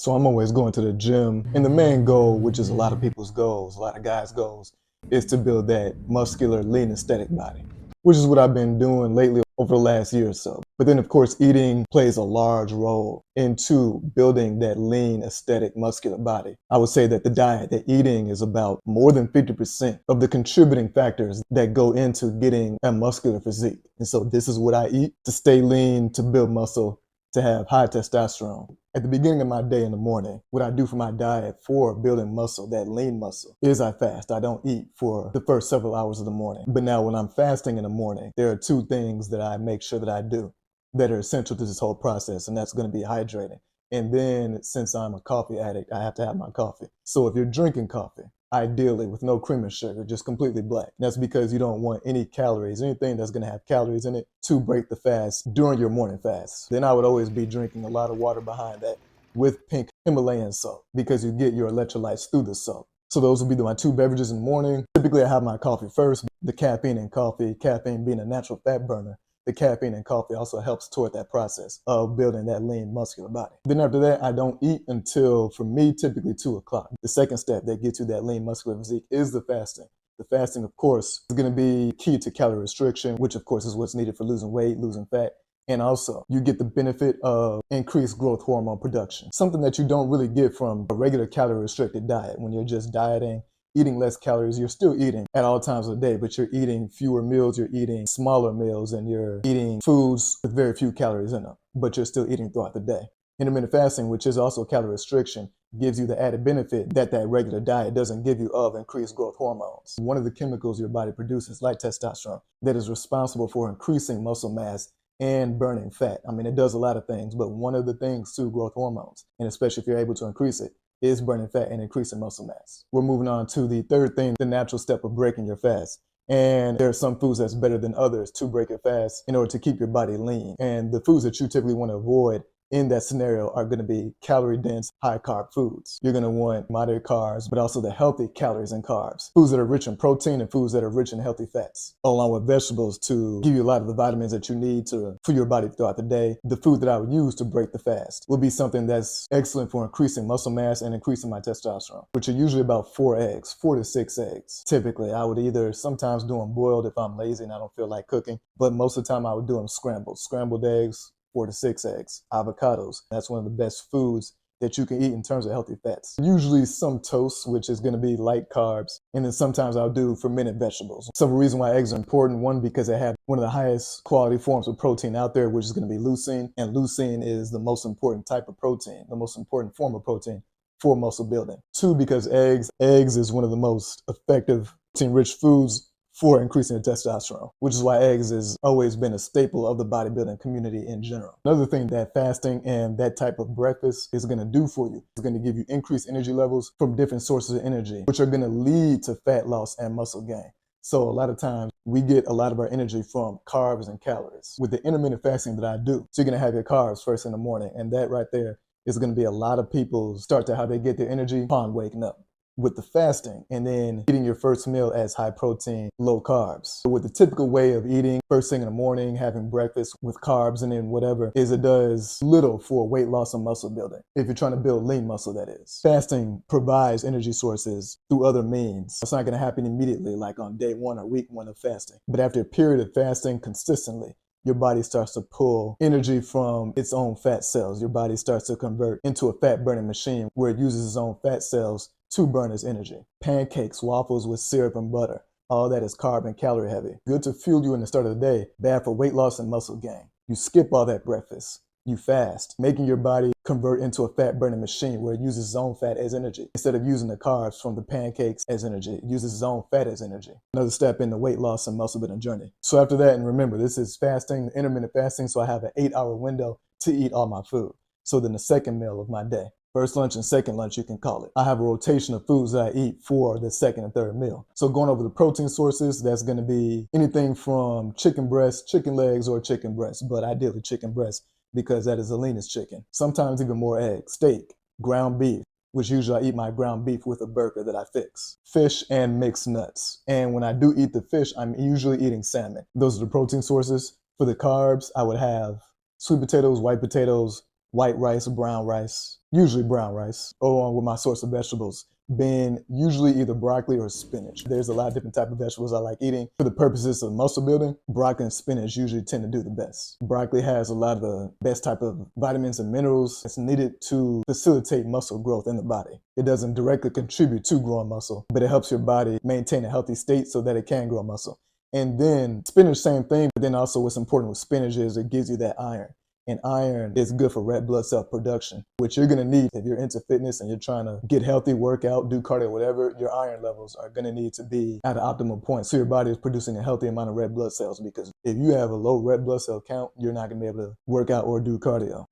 So I'm always going to the gym. And the main goal, which is a lot of people's goals, a lot of guys' goals, is to build that muscular, lean, aesthetic body, which is what I've been doing lately over the last year or so. But then, of course, eating plays a large role into building that lean, aesthetic, muscular body. I would say that the diet, that eating is about more than 50% of the contributing factors that go into getting a muscular physique. And so this is what I eat to stay lean, to build muscle, to have high testosterone. At the beginning of my day in the morning, what I do for my diet for building muscle, that lean muscle, is I fast. I don't eat for the first several hours of the morning. But now when I'm fasting in the morning, there are two things that I make sure that I do that are essential to this whole process, and that's going to be hydrating. And then since I'm a coffee addict, I have to have my coffee. So if you're drinking coffee, ideally with no cream and sugar, just completely black. That's because you don't want any calories, anything that's going to have calories in it, to break the fast during your morning fast. Then I would always be drinking a lot of water behind that with pink Himalayan salt, because you get your electrolytes through the salt. So those would be my two beverages in the morning. Typically I have my coffee first. The caffeine in coffee, caffeine being a natural fat burner, the caffeine in coffee also helps toward that process of building that lean muscular body. Then after that, I don't eat until, for me, typically 2 o'clock. The second step that gets you that lean muscular physique is the fasting. The fasting, of course, is going to be key to calorie restriction, which of course is what's needed for losing weight, losing fat. And also, you get the benefit of increased growth hormone production, something that you don't really get from a regular calorie restricted diet. When you're just dieting, eating less calories, you're still eating at all times of the day, but you're eating fewer meals, you're eating smaller meals, and you're eating foods with very few calories in them, but you're still eating throughout the day. Intermittent fasting, which is also calorie restriction, gives you the added benefit that that regular diet doesn't give you of increased growth hormones. One of the chemicals your body produces, like testosterone, that is responsible for increasing muscle mass and burning fat. I mean, it does a lot of things, but one of the things to growth hormones, and especially if you're able to increase it, is burning fat and increasing muscle mass. We're moving on to the third thing, the natural step of breaking your fast. And there are some foods that's better than others to break your fast in order to keep your body lean. And the foods that you typically want to avoid in that scenario are going to be calorie dense, high carb foods. You're going to want moderate carbs, but also the healthy calories and carbs. Foods that are rich in protein and foods that are rich in healthy fats, along with vegetables to give you a lot of the vitamins that you need for your body throughout the day. The food that I would use to break the fast would be something that's excellent for increasing muscle mass and increasing my testosterone, which are usually about 4 to 6 eggs. Typically, I would either sometimes do them boiled if I'm lazy and I don't feel like cooking, but most of the time I would do them scrambled. Scrambled eggs, 4 to 6 eggs. Avocados, that's one of the best foods that you can eat in terms of healthy fats. Usually some toast, which is going to be light carbs, and then sometimes I'll do fermented vegetables. So the reason why eggs are important, one, because they have one of the highest quality forms of protein out there, which is going to be leucine, and leucine is the most important type of protein, the most important form of protein for muscle building. Two, because eggs is one of the most effective protein-rich foods for increasing the testosterone, which is why eggs has always been a staple of the bodybuilding community in general. Another thing that fasting and that type of breakfast is going to do for you is going to give you increased energy levels from different sources of energy, which are going to lead to fat loss and muscle gain. So a lot of times we get a lot of our energy from carbs and calories. With the intermittent fasting that I do, so you're going to have your carbs first in the morning, and that right there is going to be a lot of people's start to how they get their energy upon waking up. With the fasting and then eating your first meal as high protein, low carbs. With the typical way of eating first thing in the morning, having breakfast with carbs and then whatever, is it does little for weight loss and muscle building. If you're trying to build lean muscle, that is. Fasting provides energy sources through other means. It's not going to happen immediately like on day 1 or week 1 of fasting. But after a period of fasting consistently, your body starts to pull energy from its own fat cells. Your body starts to convert into a fat burning machine where it uses its own fat cells to burn its energy. Pancakes, waffles with syrup and butter, all that is carb and calorie heavy. Good to fuel you in the start of the day, bad for weight loss and muscle gain. You skip all that breakfast. You fast, making your body convert into a fat burning machine where it uses its own fat as energy. Instead of using the carbs from the pancakes as energy, it uses its own fat as energy. Another step in the weight loss and muscle building journey. So after that, and remember, this is fasting, intermittent fasting, so I have an 8-hour window to eat all my food. So then the second meal of my day, first lunch and second lunch, you can call it. I have a rotation of foods that I eat for the second and third meal. So going over the protein sources, that's going to be anything from chicken breast, chicken legs, or chicken breast, but ideally chicken breast because that is the leanest chicken. Sometimes even more eggs, steak, ground beef, which usually I eat my ground beef with a burger that I fix. Fish and mixed nuts. And when I do eat the fish, I'm usually eating salmon. Those are the protein sources. For the carbs, I would have sweet potatoes, white potatoes, white rice, brown rice, usually brown rice, along with my source of vegetables being usually either broccoli or spinach. There's a lot of different types of vegetables I like eating. For the purposes of muscle building, broccoli and spinach usually tend to do the best. Broccoli has a lot of the best type of vitamins and minerals that's needed to facilitate muscle growth in the body. It doesn't directly contribute to growing muscle, but it helps your body maintain a healthy state so that it can grow muscle. And then spinach, same thing, but then also what's important with spinach is it gives you that iron. And iron is good for red blood cell production, which you're gonna need if you're into fitness and you're trying to get healthy, work out, do cardio, whatever. Your iron levels are gonna need to be at an optimal point so your body is producing a healthy amount of red blood cells, because if you have a low red blood cell count, you're not gonna be able to work out or do cardio.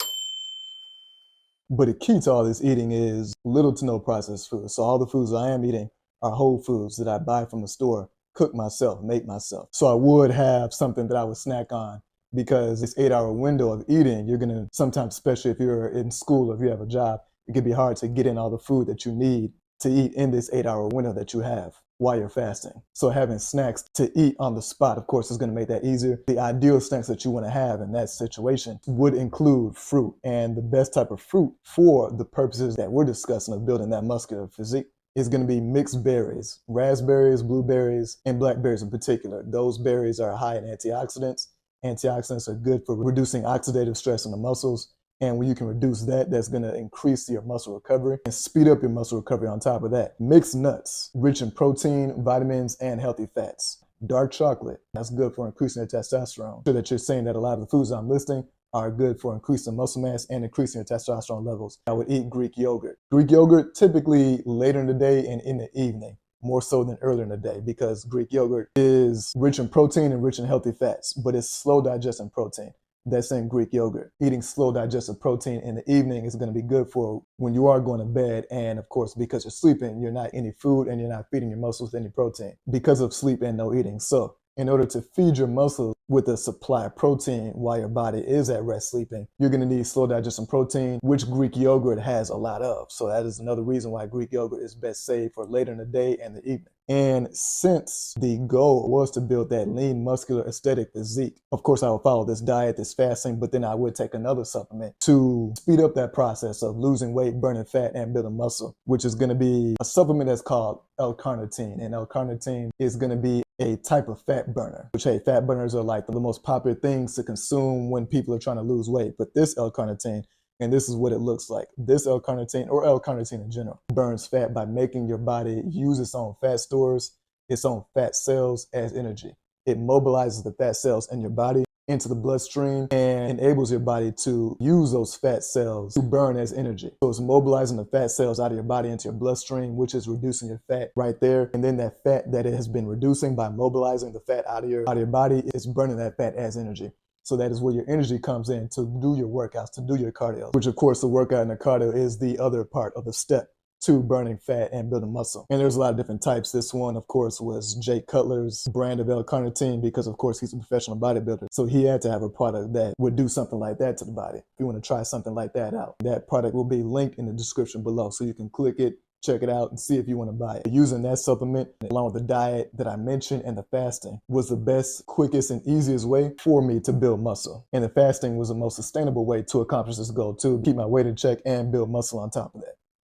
But the key to all this eating is little to no processed food. So all the foods I am eating are whole foods that I buy from the store, cook myself, make myself. So I would have something that I would snack on, because this 8-hour window of eating, you're gonna sometimes, especially if you're in school or if you have a job, it can be hard to get in all the food that you need to eat in this 8-hour window that you have while you're fasting. So having snacks to eat on the spot, of course, is gonna make that easier. The ideal snacks that you wanna have in that situation would include fruit. And the best type of fruit for the purposes that we're discussing of building that muscular physique is gonna be mixed berries, raspberries, blueberries, and blackberries in particular. Those berries are high in antioxidants. Antioxidants are good for reducing oxidative stress in the muscles. And when you can reduce that, that's gonna increase your muscle recovery and speed up your muscle recovery on top of that. Mixed nuts, rich in protein, vitamins, and healthy fats. Dark chocolate, that's good for increasing your testosterone. So that you're saying that a lot of the foods I'm listing are good for increasing muscle mass and increasing your testosterone levels. I would eat Greek yogurt. Greek yogurt typically later in the day and in the evening, more so than earlier in the day, because Greek yogurt is rich in protein and rich in healthy fats, but it's slow digesting protein. That's in Greek yogurt. Eating slow digested protein in the evening is going to be good for when you are going to bed. And of course, because you're sleeping, you're not any food and you're not feeding your muscles any protein because of sleep and no eating. So in order to feed your muscles with a supply of protein while your body is at rest sleeping, you're going to need slow digesting protein, which Greek yogurt has a lot of. So that is another reason why Greek yogurt is best saved for later in the day and the evening. And since the goal was to build that lean, muscular, aesthetic physique, of course, I would follow this diet, this fasting, but then I would take another supplement to speed up that process of losing weight, burning fat, and building muscle, which is going to be a supplement that's called L-Carnitine. And L-Carnitine is going to be a type of fat burner, which, hey, fat burners are like the most popular things to consume when people are trying to lose weight. But this L-Carnitine, and this is what it looks like. This L-Carnitine, or L-Carnitine in general, burns fat by making your body use its own fat stores, its own fat cells as energy. It mobilizes the fat cells in your body into the bloodstream and enables your body to use those fat cells to burn as energy. So it's mobilizing the fat cells out of your body into your bloodstream, which is reducing your fat right there. And then that fat that it has been reducing by mobilizing the fat out of your body is burning that fat as energy. So that is where your energy comes in to do your workouts, to do your cardio, which of course the workout and the cardio is the other part of the step to burning fat and building muscle. And there's a lot of different types. This one, of course, was Jay Cutler's brand of L-Carnitine, because of course he's a professional bodybuilder. So he had to have a product that would do something like that to the body. If you want to try something like that out, that product will be linked in the description below. So you can click it, check it out, and see if you want to buy it. Using that supplement along with the diet that I mentioned and the fasting was the best, quickest, and easiest way for me to build muscle. And the fasting was the most sustainable way to accomplish this goal too, keep my weight in check and build muscle on top of that.